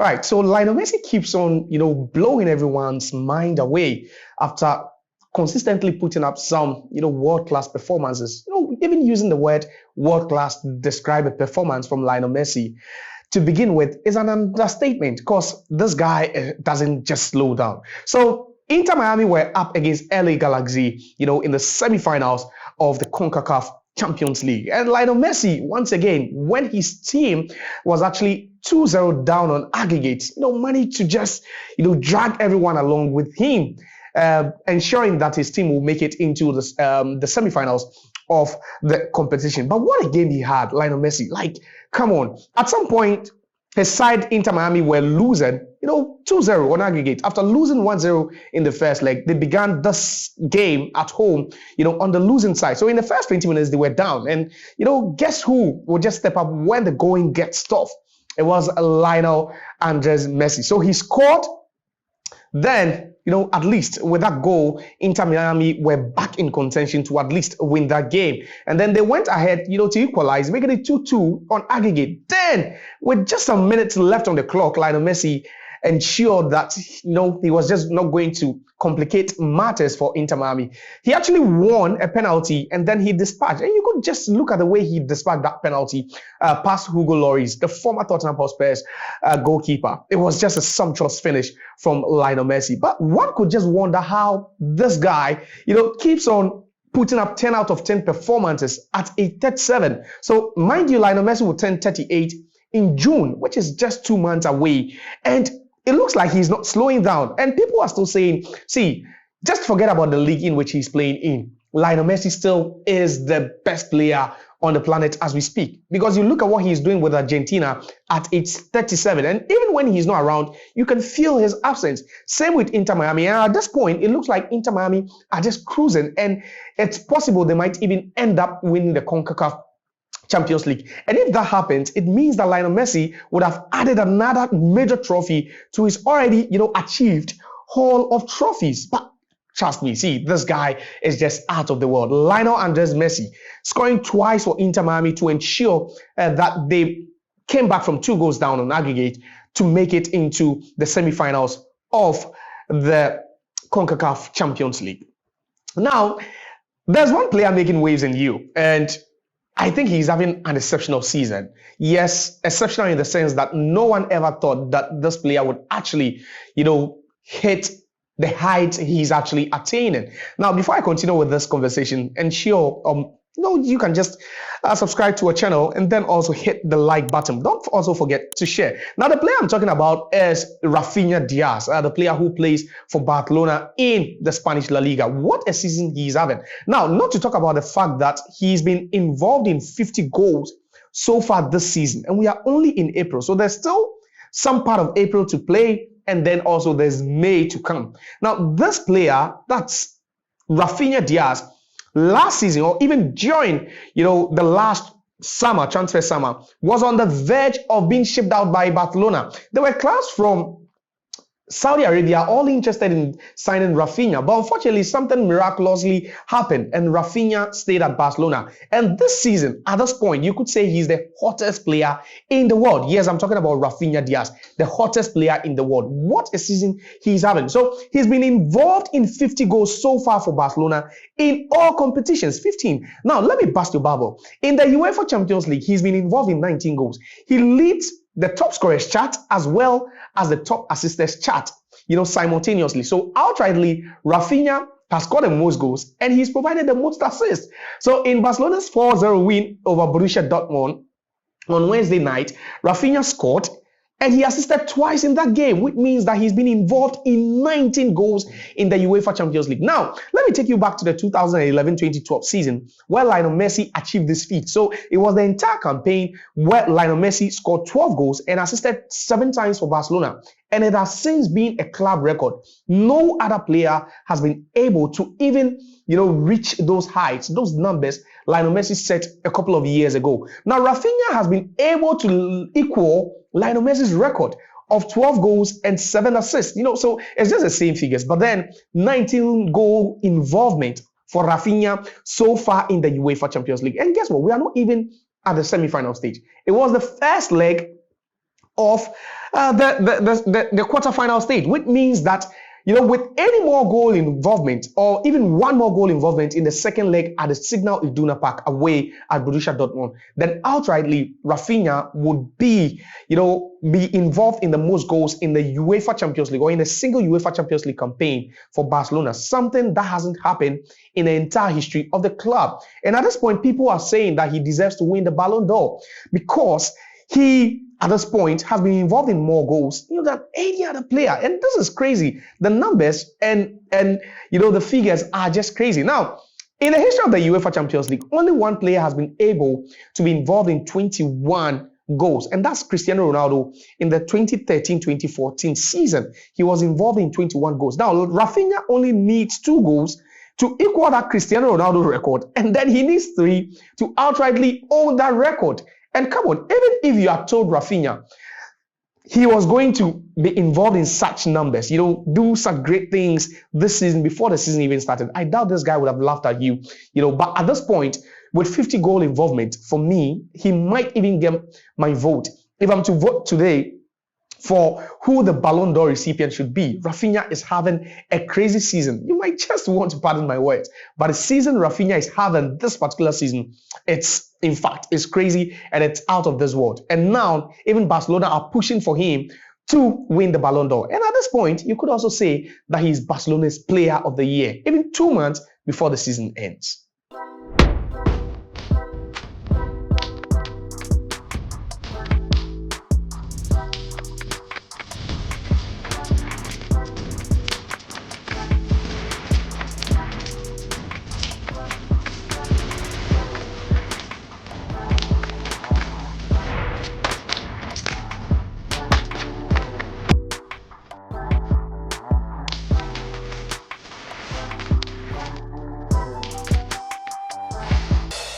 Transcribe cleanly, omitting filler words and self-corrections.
Right. So Lionel Messi keeps on, blowing everyone's mind away after consistently putting up some, world-class performances. Even using the word world-class to describe a performance from Lionel Messi to begin with is an understatement because this guy doesn't just slow down. So Inter Miami were up against LA Galaxy, in the semifinals of the CONCACAF Champions League. And Lionel Messi, once again, when his team was actually 2-0 down on aggregate, managed to just, drag everyone along with him, ensuring that his team will make it into the semifinals of the competition. But what a game he had, Lionel Messi. Like, come on. At some point, his side, Inter Miami, were losing, 2-0 on aggregate. After losing 1-0 in the first leg, they began this game at home, on the losing side. So in the first 20 minutes, they were down. And, guess who will just step up when the going gets tough? It was Lionel Andrés Messi. So he scored. Then, at least with that goal, Inter Miami were back in contention to at least win that game. And then they went ahead, to equalize, making it 2-2 on aggregate. Then, with just some minutes left on the clock, Lionel Messi ensured that, he was just not going to complicate matters for Inter Miami. He actually won a penalty and then he dispatched. And you could just look at the way he dispatched that penalty past Hugo Lloris, the former Tottenham Hotspur's goalkeeper. It was just a sumptuous finish from Lionel Messi. But one could just wonder how this guy, keeps on putting up 10 out of 10 performances at age 37. So mind you, Lionel Messi will turn 38 in June, which is just 2 months away. And it looks like he's not slowing down. And people are still saying, see, just forget about the league in which he's playing in. Lionel Messi still is the best player on the planet as we speak. Because you look at what he's doing with Argentina at age 37. And even when he's not around, you can feel his absence. Same with Inter Miami. And at this point, it looks like Inter Miami are just cruising. And it's possible they might even end up winning the CONCACAF Champions League. And if that happens, it means that Lionel Messi would have added another major trophy to his already, achieved haul of trophies. But trust me, see, this guy is just out of the world. Lionel Andrés Messi scoring twice for Inter Miami to ensure that they came back from 2 goals down on aggregate to make it into the semifinals of the CONCACAF Champions League. Now, there's one player making waves in you, and I think he's having an exceptional season. Yes, exceptional in the sense that no one ever thought that this player would actually, hit the height he's actually attaining. Now, before I continue with this conversation, ensure you can just subscribe to our channel and then also hit the like button. Don't also forget to share. Now, the player I'm talking about is Raphinha Dias, the player who plays for Barcelona in the Spanish La Liga. What a season he's having. Now, not to talk about the fact that he's been involved in 50 goals so far this season, and we are only in April. So there's still some part of April to play, and then also there's May to come. Now, this player, that's Raphinha Dias, last season, or even during, the last summer, transfer summer, was on the verge of being shipped out by Barcelona. There were clubs from Saudi Arabia all interested in signing Raphinha, but unfortunately something miraculously happened and Raphinha stayed at Barcelona. And this season, at this point, you could say he's the hottest player in the world. Yes, I'm talking about Raphinha Dias, the hottest player in the world. What a season he's having. So he's been involved in 50 goals so far for Barcelona in all competitions, 15. Now, let me bust your bubble. In the UEFA Champions League, he's been involved in 19 goals. He leads the top scorers chart as well as the top assisters chart, simultaneously. So outrightly, Raphinha has scored the most goals and he's provided the most assists. So in Barcelona's 4-0 win over Borussia Dortmund on Wednesday night, Raphinha scored and he assisted twice in that game, which means that he's been involved in 19 goals in the UEFA Champions League. Now, let me take you back to the 2011-2012 season where Lionel Messi achieved this feat. So it was the entire campaign where Lionel Messi scored 12 goals and assisted 7 times for Barcelona. And it has since been a club record. No other player has been able to even, reach those heights, those numbers Lionel Messi set a couple of years ago. Now, Raphinha has been able to equal Lionel Messi's record of 12 goals and 7 assists. So it's just the same figures. But then 19 goal involvement for Raphinha so far in the UEFA Champions League. And guess what? We are not even at the semi-final stage. It was the first leg of the quarterfinal stage, which means that with any more goal involvement or even one more goal involvement in the second leg at the Signal Iduna Park away at Borussia Dortmund, then outrightly Raphinha would be involved in the most goals in the UEFA Champions League or in a single UEFA Champions League campaign for Barcelona, something that hasn't happened in the entire history of the club. And at this point, people are saying that he deserves to win the Ballon d'Or because he, at this point, has been involved in more goals than any other player. And this is crazy. The numbers and the figures are just crazy. Now, in the history of the UEFA Champions League, only one player has been able to be involved in 21 goals, and that's Cristiano Ronaldo. In the 2013-2014 season, he was involved in 21 goals. Now, Raphinha only needs 2 goals to equal that Cristiano Ronaldo record, and then he needs 3 to outrightly own that record. And come on, even if you had told Raphinha he was going to be involved in such numbers, do such great things this season before the season even started, I doubt this guy would have laughed at you, But at this point, with 50 goal involvement, for me, he might even get my vote. If I'm to vote today for who the Ballon d'Or recipient should be, Raphinha is having a crazy season. You might just want to pardon my words, but the season Raphinha is having this particular season, it's crazy and it's out of this world. And now, even Barcelona are pushing for him to win the Ballon d'Or. And at this point, you could also say that he's Barcelona's player of the year, even 2 months before the season ends.